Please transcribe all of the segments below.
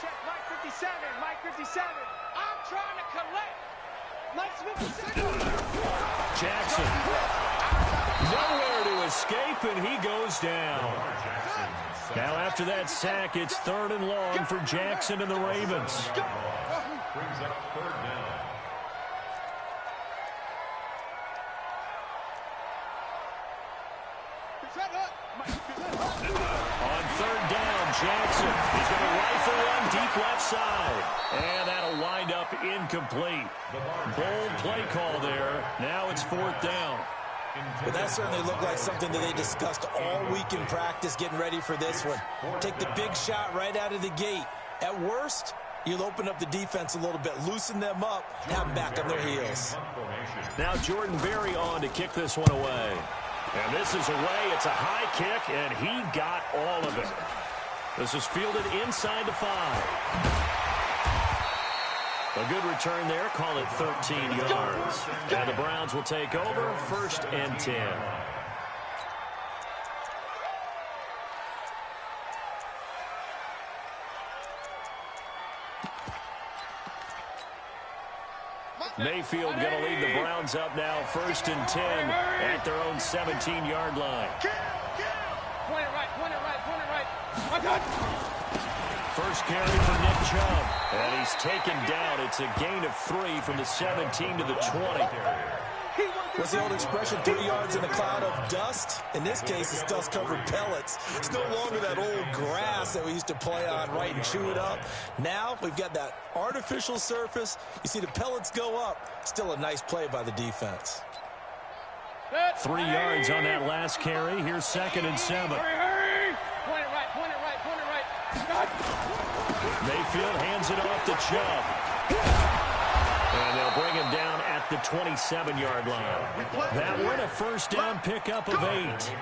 Check, Mike 57, Mike 57. I'm trying to collect. Mike 57. Jackson. Nowhere to escape, and he goes down. Now after that sack, it's 3rd and long for Jackson and the Ravens. Brings up 3rd down. On 3rd down, Jackson. He's going to rifle one deep left side. And that'll wind up incomplete. Bold play call there. Now it's 4th down. But that certainly looked like something that they discussed all week in practice, getting ready for this one. Take the big shot right out of the gate. At worst, you'll open up the defense a little bit, loosen them up, and have them back on their heels. Now Jordan Berry on to kick this one away. And this is away. It's a high kick, and he got all of it. This is fielded inside the 5. A good return there. Call it 13 yards. And the Browns will take over 1st and 10. Mayfield going to lead the Browns up now 1st and 10 at their own 17-yard line. Point it right, point it right, point it right. My God. First carry for Nick Chubb, and he's taken down. It's a gain of 3 from the 17 to the 20. What's the old expression, 3 yards in a cloud of dust? In this case, it's dust-covered pellets. It's no longer that old grass that we used to play on, right, and chew it up. Now we've got that artificial surface. You see the pellets go up. Still a nice play by the defense. 3 yards on that last carry. Here's 2nd and 7. Hurry. Point it right, point it right, point it right. Mayfield hands it off to Chubb. And they'll bring him down at the 27-yard line. That one a 1st down pickup of 8.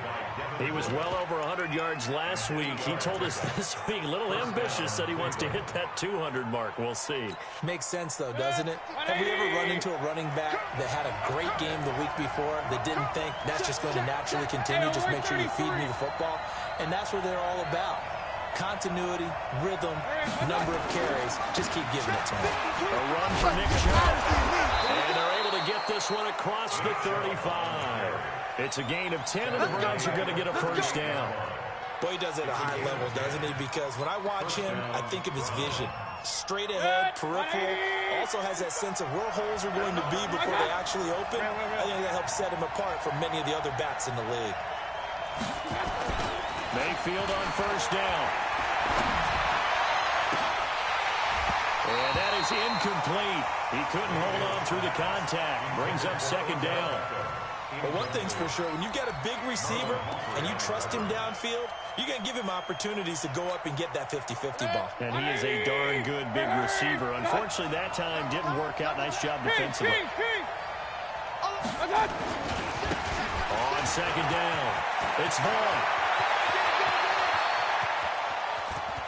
He was well over 100 yards last week. He told us this week, a little ambitious, that he wants to hit that 200 mark. We'll see. Makes sense, though, doesn't it? Have we ever run into a running back that had a great game the week before that didn't think that's just going to naturally continue? Just make sure you feed me the football. And that's what they're all about. Continuity, rhythm, number of carries. Just keep giving it to him. A run for Nick Chubb. And they're able to get this one across the 35. It's a gain of 10, and the Browns are going to get a 1st down. Boy, he does it at a high level, doesn't he? Because when I watch him, I think of his vision. Straight ahead, peripheral. Also has that sense of where holes are going to be before they actually open. I think that helps set him apart from many of the other backs in the league. Mayfield on 1st down. And that is incomplete. He couldn't hold on through the contact. Brings up 2nd down. But one thing's for sure, when you've got a big receiver and you trust him downfield, you're going to give him opportunities to go up and get that 50-50 ball. And he is a darn good big receiver. Unfortunately, that time didn't work out. Nice job defensively. On 2nd down, it's Vaughn.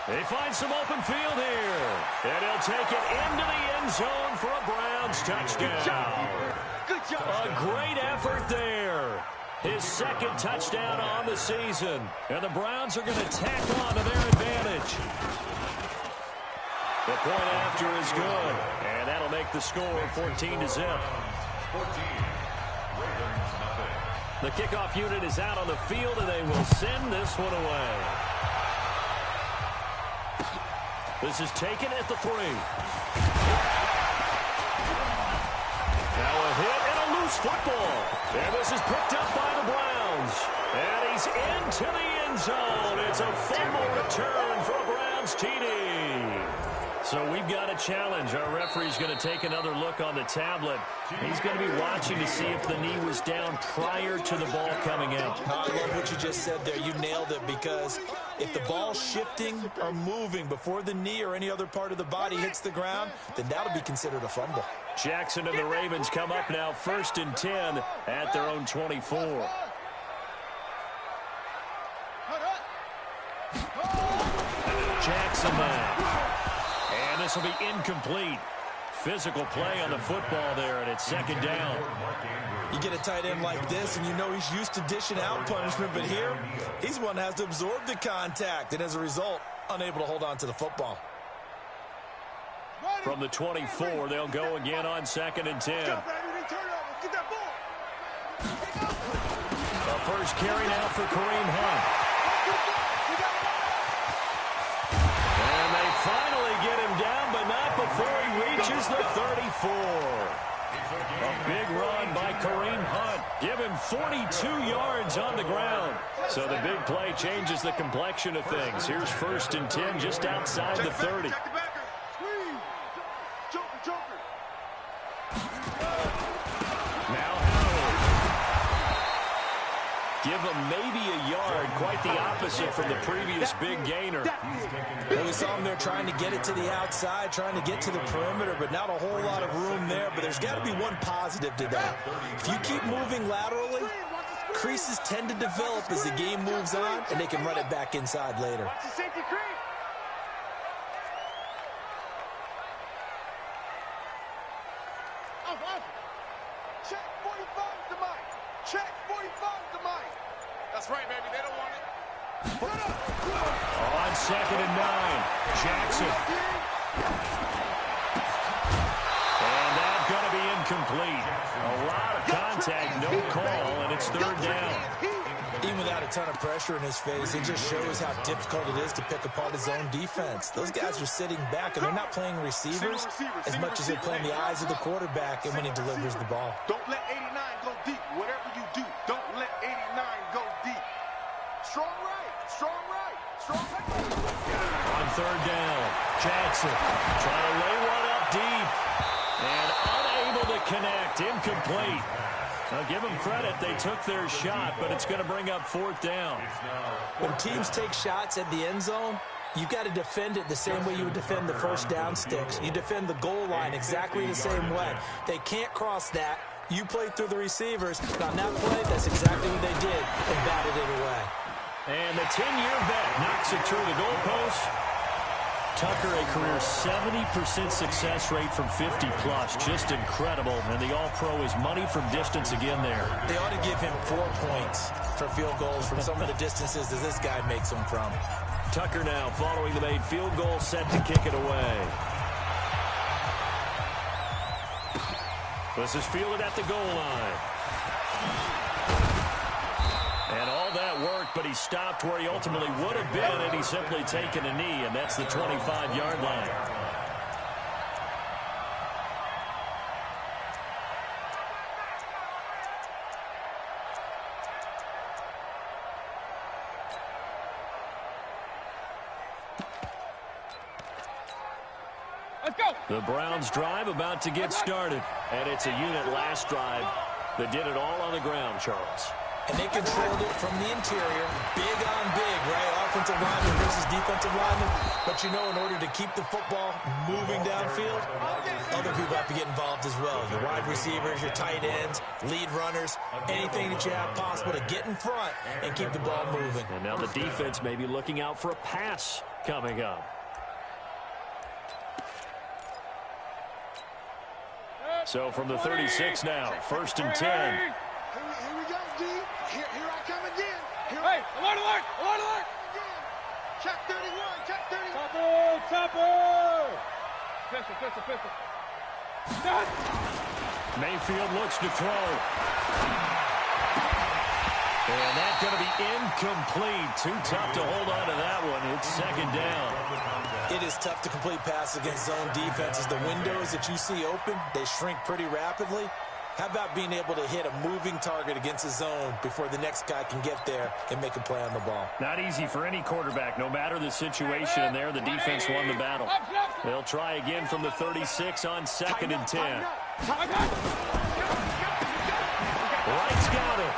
They find some open field here. And he'll take it into the end zone for a Browns touchdown. Good job. A great effort there. His 2nd touchdown on the season. And the Browns are going to tack on to their advantage. The point after is good. And that'll make the score 14-0. 14. Ravens, nothing. The kickoff unit is out on the field, and they will send this one away. This is taken at the 3. Now a hit and a loose football. And this is picked up by the Browns. And he's into the end zone. It's a fumble return for a Browns TD. So we've got a challenge. Our referee's going to take another look on the tablet. He's going to be watching to see if the knee was down prior to the ball coming out. I love what you just said there. You nailed it, because if the ball's shifting or moving before the knee or any other part of the body hits the ground, then that'll be considered a fumble. Jackson and the Ravens come up now 1st and 10 at their own 24. Jackson now. And this will be incomplete. Physical play on the football there, and it's 2nd down. You get a tight end like this, and you know he's used to dishing out punishment, but here, he's one that has to absorb the contact, and as a result, unable to hold on to the football. From the 24, they'll go again on 2nd and 10. Get that ball. The first carry now for Kareem Hunt. And they finally get him down, but not before he reaches the 34. A big run by Kareem Hunt. Give him 42 yards on the ground. So the big play changes the complexion of things. Here's 1st and 10 just outside the 30. Now Howard. Give him maybe a yard. Quite the opposite from the previous big gainer. Well, we saw him there trying to get it to the outside, trying to get to the perimeter, but not a whole lot of room there. But there's got to be one positive to that. If you keep moving laterally, creases tend to develop as the game moves on, and they can run it back inside later. Watch the safety creep. Check 45 to Mike. Check 45 to Mike. That's right, baby. They don't want it. On 2nd and 9, Jackson. And that's going to be incomplete. A lot of contact, no call, and it's 3rd down. Even without a ton of pressure in his face, it just shows how difficult it is to pick apart his own defense. Those guys are sitting back, and they're not playing receivers as much as they're playing the eyes of the quarterback and when he delivers the ball. Don't let 89 go deep. Whatever you do, don't let 89 go deep. Strong right, strong right, strong right. On 3rd down, Jackson trying to lay one up deep and unable to connect, incomplete. Now give them credit, they took their shot, but it's going to bring up 4th down. When teams take shots at the end zone, you've got to defend it the same way you would defend the first down sticks. You defend the goal line exactly the same way. They can't cross that. You play through the receivers. On that play, that's exactly what they did and batted it away. And the 10-year vet knocks it through the goalpost. Tucker, a career 70% success rate from 50-plus. Just incredible. And the All-Pro is money from distance again there. They ought to give him 4 points for field goals from some of the distances that this guy makes them from. Tucker now following the made field goal, set to kick it away. This is fielded at the goal line. And all that worked, but he stopped where he ultimately would have been, and he's simply taken a knee, and that's the 25-yard line. Let's go. The Browns drive about to get started, and it's a unit last drive that did it all on the ground, Charles. And they controlled it from the interior, big on big, right? Offensive lineman versus defensive lineman. But, you know, in order to keep the football moving downfield, other people have to get involved as well. Your wide receivers, your tight ends, lead runners, anything that you have possible to get in front and keep the ball moving. And now the defense may be looking out for a pass coming up. So from the 36 now, 1st and 10. Here we go, D. Here I come again. Hey, alert, alert, alert, alert. Check 31, check 31. Chopper. Pistol. Mayfield looks to throw. And that's going to be incomplete. Too tough to hold on to that one. It's 2nd down. It is tough to complete passes against zone defenses. The windows that you see open, they shrink pretty rapidly. How about being able to hit a moving target against a zone before the next guy can get there and make a play on the ball? Not easy for any quarterback, no matter the situation, and there the defense won the battle. They'll try again from the 36 on 2nd and 10. Wright's got it.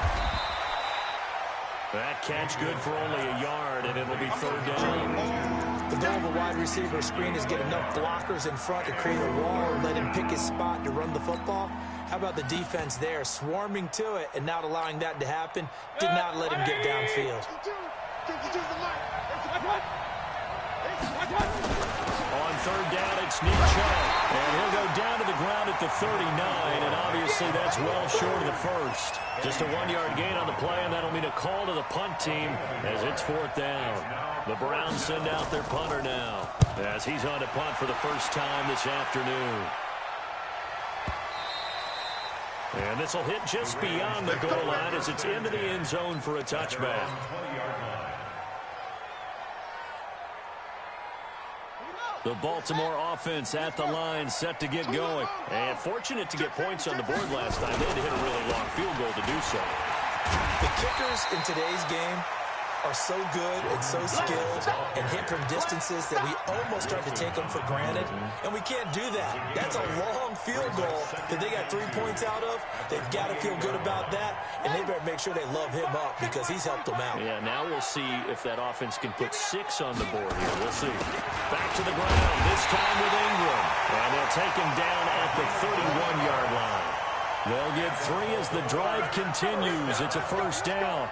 That catch good for only a yard, and it'll be 3rd down. The goal of a wide receiver screen is get enough blockers in front to create a wall and let him pick his spot to run the football. How about the defense there, swarming to it and not allowing that to happen? Did not let him get downfield. On 3rd down, it's Nietzsche, and he'll go down to the ground at the 39, and obviously that's well short of the first. Just a 1-yard gain on the play, and that'll mean a call to the punt team as it's 4th down. The Browns send out their punter now as he's on to punt for the first time this afternoon. And this will hit just beyond the goal line as it's into the end zone for a touchback. The Baltimore offense at the line, set to get going. And fortunate to get points on the board last time. They had to hit a really long field goal to do so. The kickers in today's game are so good and so skilled and hit from distances that we almost start to take them for granted, and we can't do that. That's a long field goal that they got 3 points out of. They've got to feel good about that, and they better make sure they love him up because he's helped them out. Yeah, now we'll see if that offense can put 6 on the board here. We'll see. Back to the ground, this time with Ingram, and they'll take him down at the 31-yard line. They'll get 3 as the drive continues. It's a first down.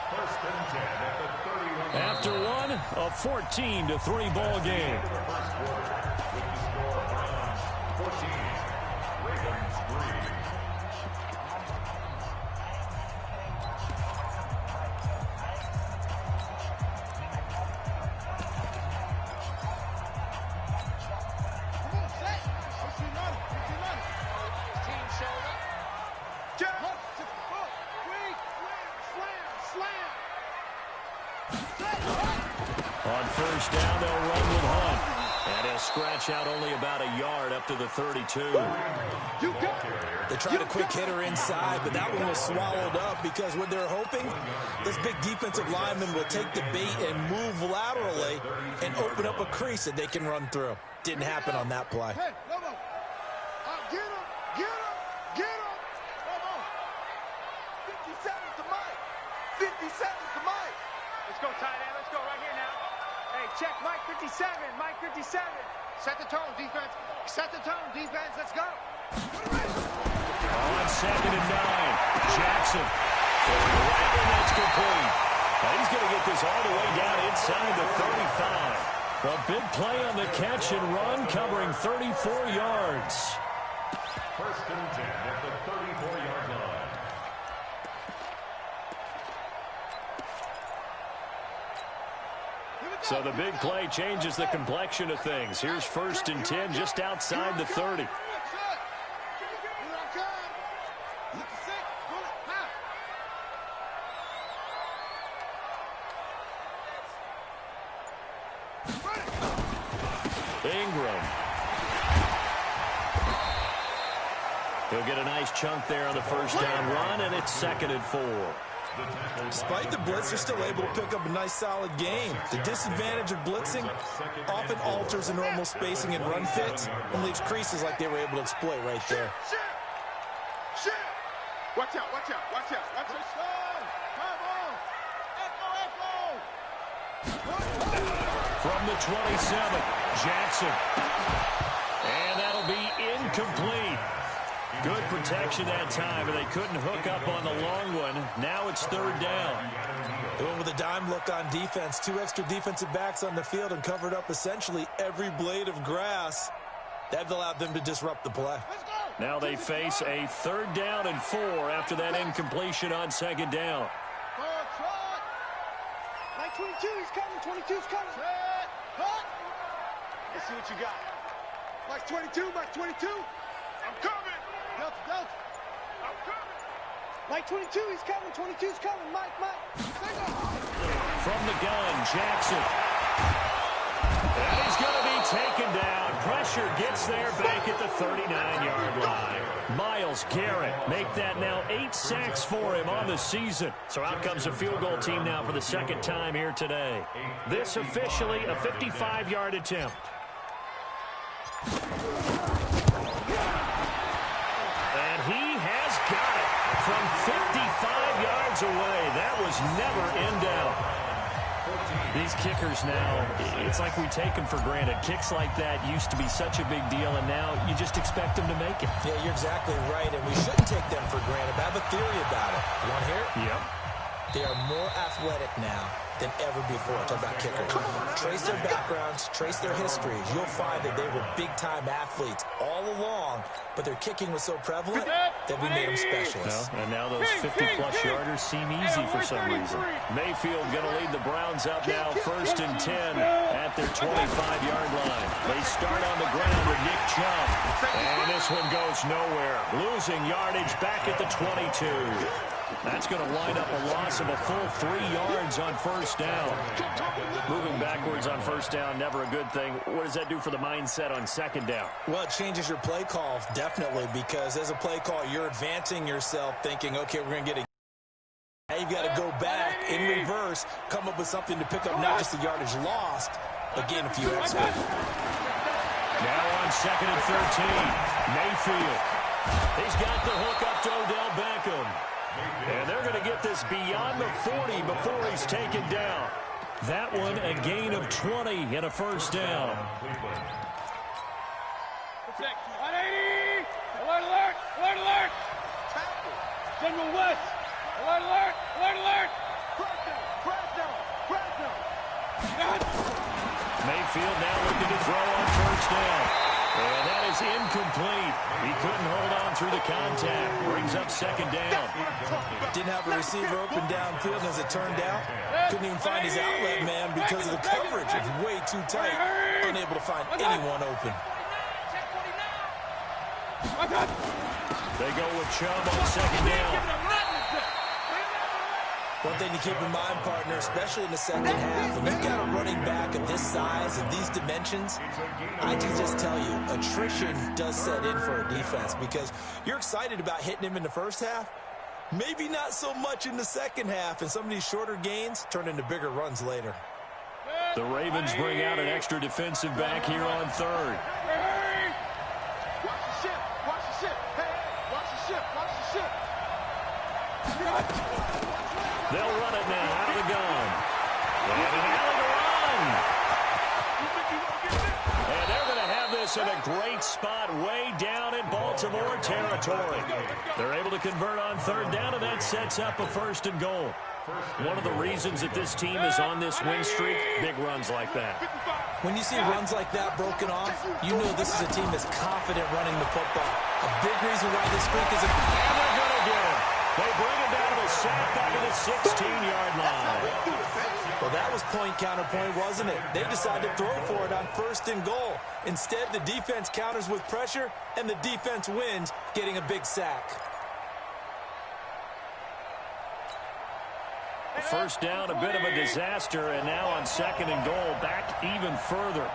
First and 10 at the 31. After one, a 14-3 ball game. First quarter with the score Browns 14, Ravens 3. On first down, they'll run with Hunt. And he'll scratch out only about a yard up to the 32. They tried a quick hitter inside, but that one was swallowed up because what they're hoping, this big defensive lineman will take the bait and move laterally and open up a crease that they can run through. Didn't happen on that play. Hey, Lobo. Get him. Get him. Get him. Lobo. 57's to Mike. 57's to Mike. Let's go, tight end. Let's go right here now. Hey, check Mike 57. Mike 57. Set the tone, defense. Set the tone, defense. Let's go. On 2nd and 9. Jackson. Right, and that's complete. Now he's going to get this all the way down inside the 35. A big play on the catch and run, covering 34 yards. First and 10 at the 34-yard line. So the big play changes the complexion of things. Here's 1st and 10 just outside the 30. Ingram. He'll get a nice chunk there on the first down run, and it's 2nd and 4. Despite the blitz, they're still able to pick up a nice, solid game. The disadvantage of blitzing often alters the normal spacing and run fits and leaves creases like they were able to exploit right there. Shit! Watch out, watch out, watch out, watch out. Come on! Echo! From the 27, Jackson. And that'll be incomplete. Good protection that time, and they couldn't hook up on the long one. Now it's 3rd down. They went with a dime look on defense. 2 extra defensive backs on the field and covered up essentially every blade of grass. That allowed them to disrupt the play. Now they face a 3rd down and 4 after that incompletion on 2nd down. Mike 22, he's coming. 22's coming. Let's see what you got. Mike 22, Mike 22. I'm coming. Delta, Delta. I'm coming. Mike 22, he's coming. 22's coming. Mike. From the gun, Jackson. And he's going to be taken down. Pressure gets there back at the 39-yard line. Myles Garrett make that now 8 sacks for him on the season. So out comes a field goal team now for the 2nd time here today. This officially a 55-yard attempt. And he has got it from 55 yards away. That was never in doubt. These kickers now, it's like we take them for granted. Kicks like that used to be such a big deal, and now you just expect them to make it. Yeah, you're exactly right, and we shouldn't take them for granted. I have a theory about it. You want to hear it? Yep. They are more athletic now than ever before. Talk about kickers. Trace their backgrounds, trace their histories. You'll find that they were big-time athletes all along, but their kicking was so prevalent that we made them specialists. Well, and now those 50-plus yarders seem easy for some reason. Mayfield going to lead the Browns up now, 1st and 10 at their 25-yard line. They start on the ground with Nick Chubb, and this one goes nowhere. Losing yardage back at the 22. That's going to wind up a loss of a full 3 yards on 1st down. Moving backwards on 1st down, never a good thing. What does that do for the mindset on 2nd down? Well, it changes your play call, definitely, because as a play call, you're advancing yourself thinking, okay, we're going to get a... Now you've got to go back in reverse, come up with something to pick up not just the yardage lost, but gain a few extra. Now on 2nd and 13, Mayfield. He's got the hook up to Odell Beckham. And they're going to get this beyond the 40 before he's taken down. That one a gain of 20 and a 1st down. 180! Alert, alert! Alert, alert! General West! Alert, alert! Alert, alert! Mayfield now looking to throw on 1st down. And that is incomplete. He couldn't hold on through the contact. Brings up 2nd down. Didn't have a receiver open downfield, as it turned out. Couldn't even find his outlet man because of the coverage. It's way too tight. Unable to find anyone open. They go with Chubb on 2nd down. One thing to keep in mind, partner, especially in the 2nd half, when you've got a running back of this size and these dimensions, I can just tell you, attrition does set in for a defense because you're excited about hitting him in the 1st half, maybe not so much in the 2nd half, and some of these shorter gains turn into bigger runs later. The Ravens bring out an extra defensive back here on 3rd. Watch the ship! Watch the ship! Hey, watch the ship! Watch the ship! They'll run it now out of the gun. And an alley to run. And they're going to have this in a great spot way down in Baltimore territory. They're able to convert on 3rd down, and that sets up a 1st and goal. One of the reasons that this team is on this win streak, big runs like that. When you see runs like that broken off, you know this is a team that's confident running the football. A big reason why this streak is a... And they're going to get him. They bring him down to the sack back at the 16-yard line. Well, that was point counterpoint, wasn't it? They decided to throw for it on 1st and goal. Instead, the defense counters with pressure, and the defense wins, getting a big sack. 1st down, a bit of a disaster, and now on 2nd and goal, back even further.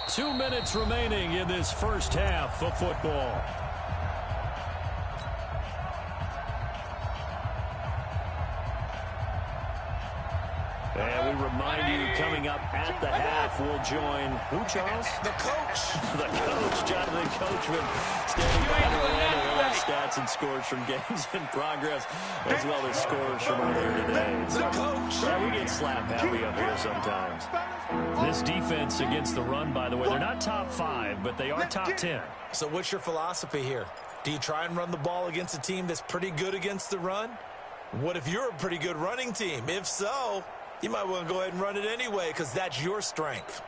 Two minutes remaining in this 1st half of football. And we remind you, coming up at the half, we'll join, who, Charles? The coach. The coach, Jonathan Coachman, standing by to we'll have stats and scores from games in progress, as well as scores from earlier today. The coach. Yeah, we get slap happy up here sometimes. This defense against the run, by the way, they're not top 5, but they are top 10. So what's your philosophy here? Do you try and run the ball against a team that's pretty good against the run? What if you're a pretty good running team? If so, you might want to go ahead and run it anyway because that's your strength.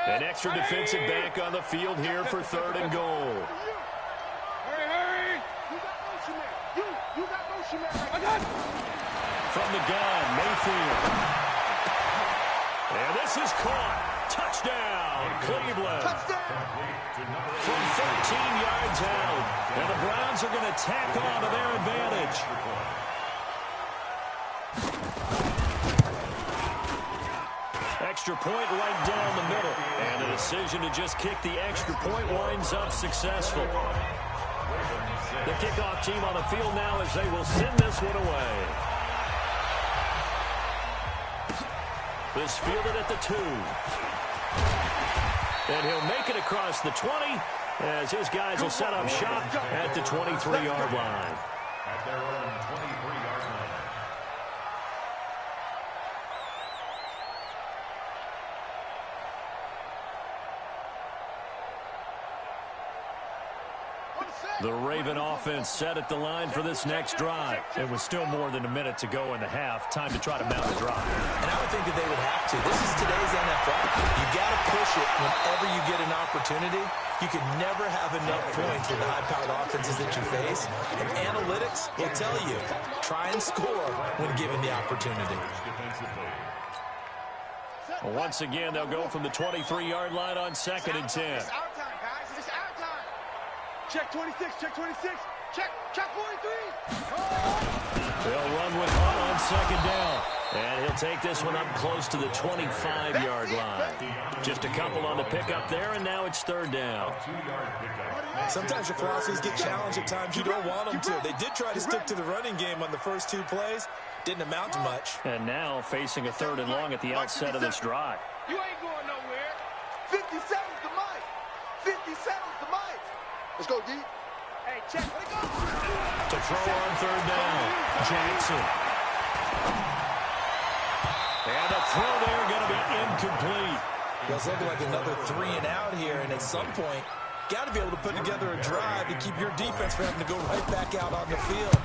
An extra defensive back on the field here for 3rd and goal. Hurry! You got motion man. From the gun, Mayfield. And this is caught. Touchdown, Cleveland. From 13 yards out. And the Browns are going to tack on to their advantage. Extra point right down the middle. And the decision to just kick the extra point winds up successful. The kickoff team on the field now as they will send this one away. This fielded at the 2. And he'll make it across the 20 as his guys will set up shop at the 23-yard line. at their own 23-yard line. The Raven offense set at the line for this next drive. It was still more than a minute to go in the half. Time to try to mount the drive. And I would think that they would have to. This is today's NFL. You got to push it whenever you get an opportunity. You can never have enough points with the high-powered offenses that you face. And analytics will tell you, try and score when given the opportunity. Well, once again, they'll go from the 23-yard line on 2nd and 10. It's our time, guys. It's our time. Check 26, check 26, check 43. They'll run with Hunt on 2nd down. And he'll take this one up close to the 25-yard line. Just a couple on the pickup there, and now it's 3rd down. Sometimes your philosophies get challenged at times you don't want them to. They did try to stick to the running game on the first 2 plays. Didn't amount to much. And now facing a 3rd and long at the outset of this drive. You ain't going nowhere. 57's the mic. 57's the mic. Let's go, D. Hey, check. Let it go. To throw on 3rd down, Jackson. And the throw there going to be incomplete. Well, it's looking like another 3 and out here, and at some point, got to be able to put together a drive to keep your defense from having to go right back out on the field.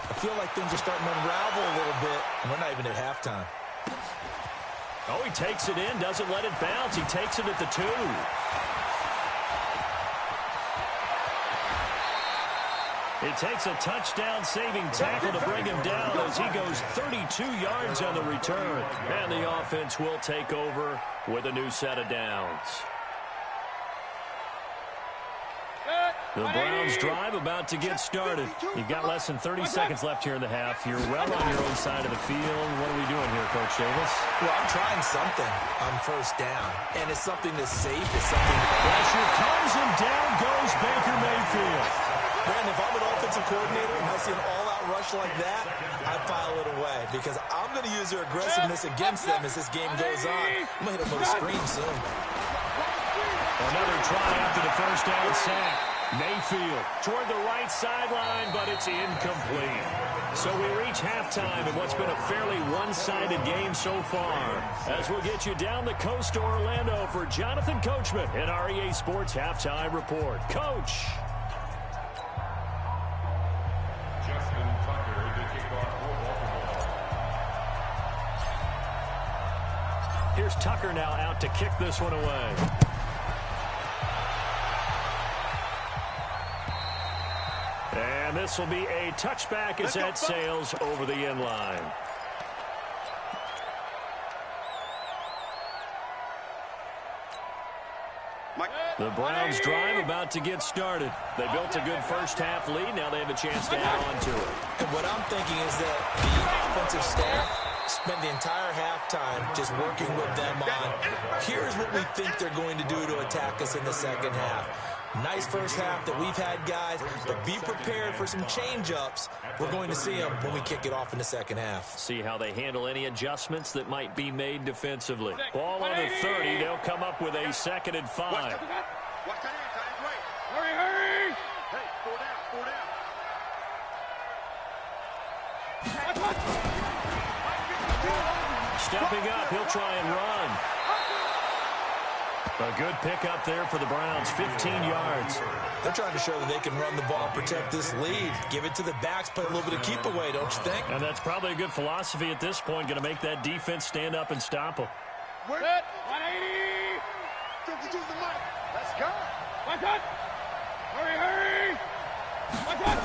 I feel like things are starting to unravel a little bit, and we're not even at halftime. Oh, he takes it in, doesn't let it bounce. He takes it at the 2. It takes a touchdown-saving tackle to bring him down as he goes 32 yards on the return. And the offense will take over with a new set of downs. The Browns drive about to get started. You've got less than 30 seconds left here in the half. You're well on your own side of the field. What are we doing here, Coach Davis? Well, I'm trying something on 1st down, and it's something that's safe. It's something Pressure comes, and down goes Baker Mayfield. Brandon, if I'm an offensive coordinator and I see an all-out rush like that, I file it away because I'm going to use their aggressiveness against them as this game goes on. I'm going to hit them with a screen soon. Another try after the 1st down sack. Mayfield toward the right sideline, but it's incomplete. So we reach halftime in what's been a fairly one-sided game so far. As we'll get you down the coast to Orlando for Jonathan Coachman at REA Sports Halftime Report. Coach. Justin Tucker to kick off for Baltimore. Here's Tucker now out to kick this one away. And this will be a touchback as that sails over the end line. The Browns drive about to get started. They built a good 1st half lead. Now they have a chance to add on to it. And what I'm thinking is that the offensive staff spent the entire halftime just working with them on, here's what we think they're going to do to attack us in the 2nd half. Nice 1st half that we've had, guys, but be prepared for some change-ups. We're going to see them when we kick it off in the 2nd half. See how they handle any adjustments that might be made defensively. Ball on the 30. They'll come up with a 2nd and 5. Watch that in, right. Hurry! Hey, 4 down. Stepping up, he'll try and run. A good pickup there for the Browns, 15 yards. They're trying to show that they can run the ball and protect this lead. Give it to the backs, play a little bit of keep away, don't you think? And that's probably a good philosophy at this point, going to make that defense stand up and stop them. Set. 180. 52's the mic. Let's go. One cut. Hurry. One cut.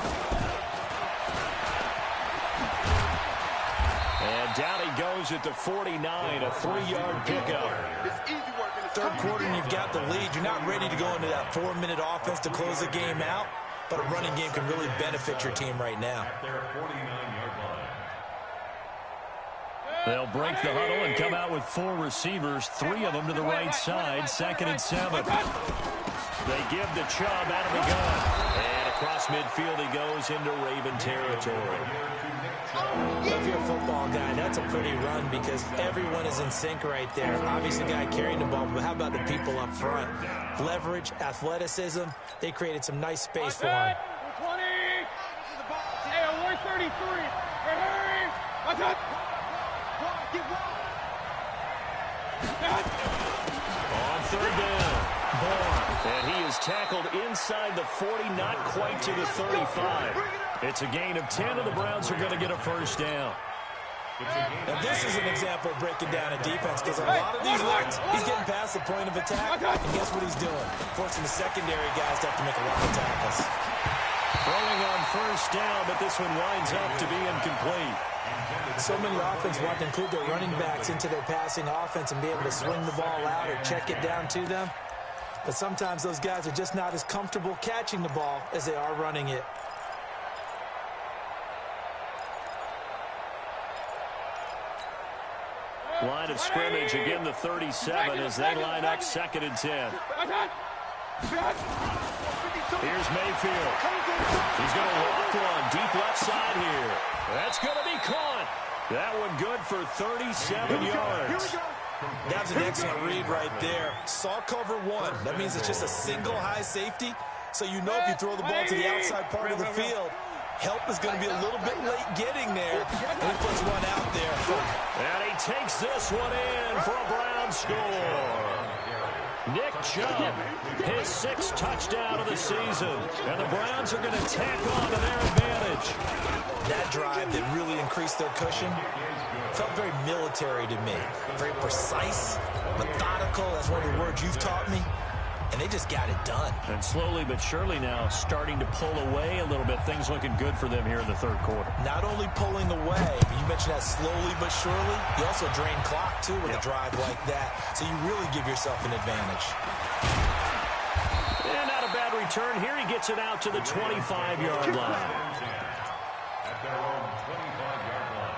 And down he goes at the 49, a 3-yard pickup. It's easy work. 3rd quarter and you've got the lead. You're not ready to go into that 4-minute offense to close the game out, but a running game can really benefit your team right now. At their 49-yard line. They'll break the huddle and come out with 4 receivers, 3 of them to the right side, 2nd and 7. They give the Chubb out of the gun. And across midfield he goes into Raven territory. If you're a football guy, that's a pretty run because everyone is in sync right there. Obviously, the guy carrying the ball, but how about the people up front? Leverage, athleticism, they created some nice space for him. 20. Hey, 33. Hey, watch out. Get wide. On third down, and he is tackled inside the 40, not quite to the 35. It's a gain of 10, and the Browns are going to get a first down. Now, this is an example of breaking down a defense, because a lot of these runs, he's getting past the point of attack, and guess what he's doing? Forcing the secondary guys to have to make a lot of tackles. Throwing on first down, but this one winds up to be incomplete. So many offenses want to include their running backs into their passing offense and be able to swing the ball out or check it down to them. But sometimes those guys are just not as comfortable catching the ball as they are running it. Line of scrimmage, again the 37 as they line up 2nd and 10. Here's Mayfield. He's going to loft one deep left side here. That's going to be caught. That one good for 37 yards. That was an excellent read right there. Saw cover one. That means it's just a single high safety. So you know if you throw the ball to the outside part of the field, help is going to be a little bit late getting there. And he puts one out there. And he takes this one in for a Brown score. Nick Chubb, his 6th touchdown of the season. And the Browns are going to tack on to their advantage. That drive that really increased their cushion felt very military to me. Very precise, methodical. That's one of the words you've taught me. And they just got it done. And slowly but surely now starting to pull away a little bit. Things looking good for them here in the 3rd quarter. Not only pulling away, but you mentioned that slowly but surely. You also drain clock, too, with a drive like that. So you really give yourself an advantage. And not a bad return here. He gets it out to the 25-yard line. At their own 25-yard line.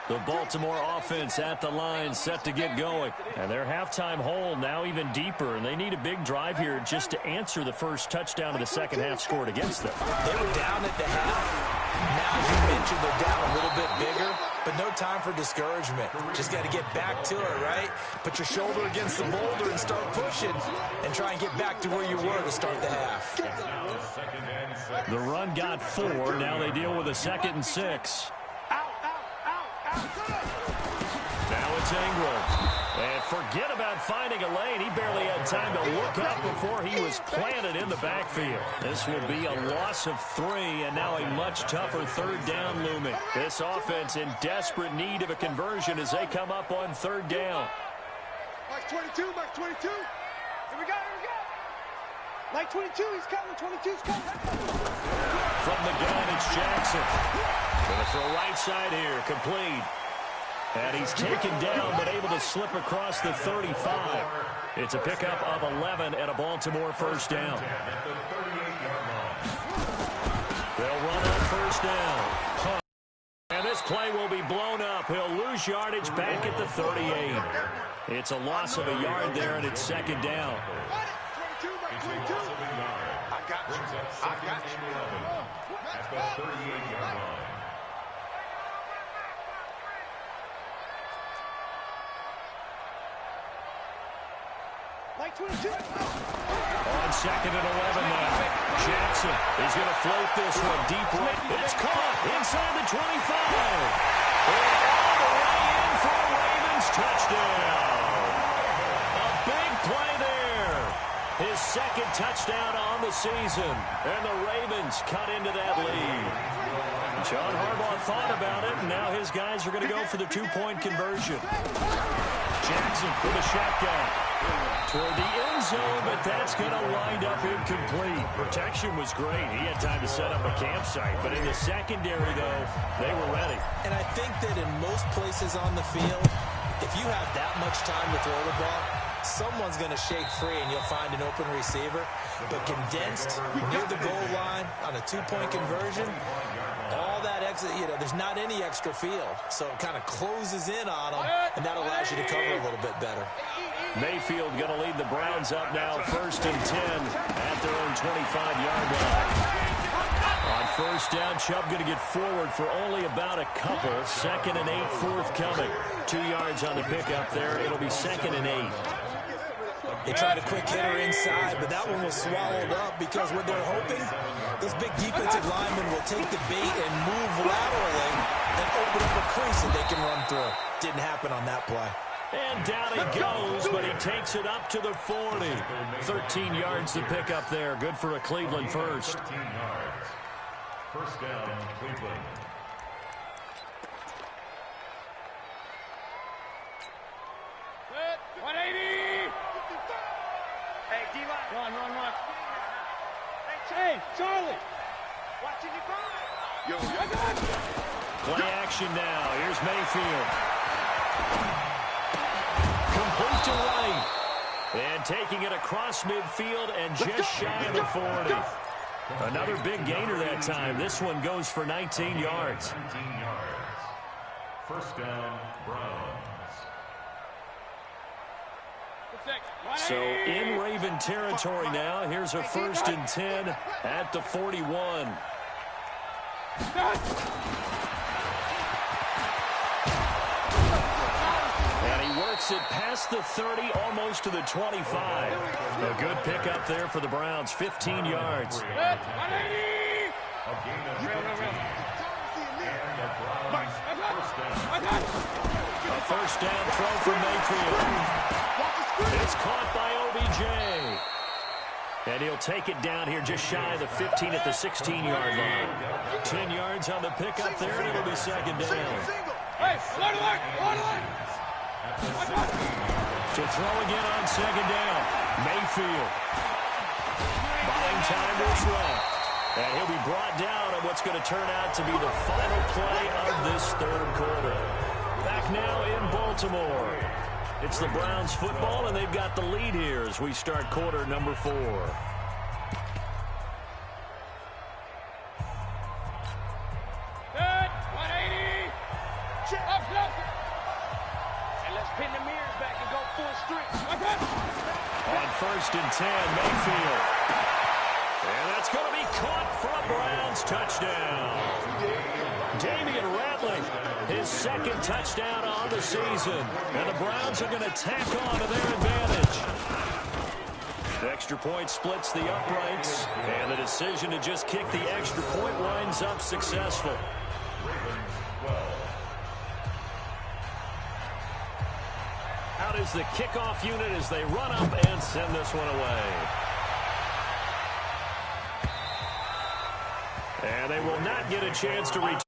The Baltimore offense at the line, set to get going. And their halftime hole now even deeper, and they need a big drive here just to answer the first touchdown of the second half scored against them. They were down at the half. Now, as you mentioned, they're down a little bit bigger, but no time for discouragement. Just got to get back to it, right? Put your shoulder against the boulder and start pushing and try and get back to where you were to start the half. The run got 4. Now they deal with a 2nd and 6. Now it's Ingram. And forget about finding a lane. He barely had time to look up before he was planted in the backfield. This will be a loss of 3, and now a much tougher 3rd down looming. This offense in desperate need of a conversion as they come up on 3rd down. Mike 22, Mike 22. Here we go, here we go. Mike 22, he's coming, 22's coming. From the gun, it's Jackson. Going to throw right side here, complete. And he's taken down, but able to slip across the 35. It's a pickup of 11 and a Baltimore 1st down. They'll run on 1st down. And this play will be blown up. He'll lose yardage back at the 38. It's a loss of a yard there, and it's 2nd down. 22, Mike 22. I got you. I got you. At the 38-yard line. Mike 22. On 2nd and 11 now. Jackson is going to float this one deep right. It's caught inside the 25. And all the way in for a Ravens touchdown. A big play there. His 2nd touchdown on the season. And the Ravens cut into that lead. John Harbaugh thought about it, and now his guys are going to go for the 2-point conversion. Jackson for the shotgun. Toward the end zone, but that's going to wind up incomplete. Protection was great. He had time to set up a campsite, but in the secondary, though, they were ready. And I think that in most places on the field, if you have that much time to throw the ball, someone's going to shake free and you'll find an open receiver. But condensed near the goal line on a 2-point conversion, all that extra, there's not any extra field. So it kind of closes in on them, and that allows you to cover a little bit better. Mayfield going to lead the Browns up now 1st and 10 at their own 25-yard line. On 1st down, Chubb going to get forward for only about a couple. 2nd and 8 forthcoming. 2 yards on the pickup there. It'll be 2nd and 8. They tried a quick hitter inside, but that one was swallowed up because what they're hoping, this big defensive lineman will take the bait and move laterally and open up a crease that they can run through. Didn't happen on that play. And down he goes, but he takes it up to the 40. 13 yards to pick up there. Good for a Cleveland first. 13 yards. First down, Cleveland. Good. 180. Hey, D-line. Run. Hey, Charlie. Watching you grind. Yo. Play action now. Here's Mayfield. Complete to right. And taking it across midfield and just shy of the 40. Another big gainer that time. This one goes for 19 yards. 19 yards. First down, Browns. So in Raven territory now. Here's a 1st and 10 at the 41. And he works it past the 30, almost to the 25. A good pickup there for the Browns, 15 yards. A first down throw for Mayfield. It's caught by OBJ. And he'll take it down here just shy of the 15 at the 16-yard line. 10 yards on the pickup there, and it'll be second down. Hey, alert. To throw again on second down. Mayfield. Buying time to his left. And he'll be brought down on what's going to turn out to be the final play of this third quarter. Back now in Baltimore. It's the Browns football, and they've got the lead here as we start quarter number 4. Good. 180. Up closer. And let's pin the mirrors back and go full strength. On 1st and 10, Mayfield. And that's going to be caught for a Browns touchdown. Damian Rattling, his 2nd touchdown on the season. And the Browns are going to tack on to their advantage. The extra point splits the uprights. And the decision to just kick the extra point winds up successful. Out is the kickoff unit as they run up and send this one away. And they will not get a chance to return.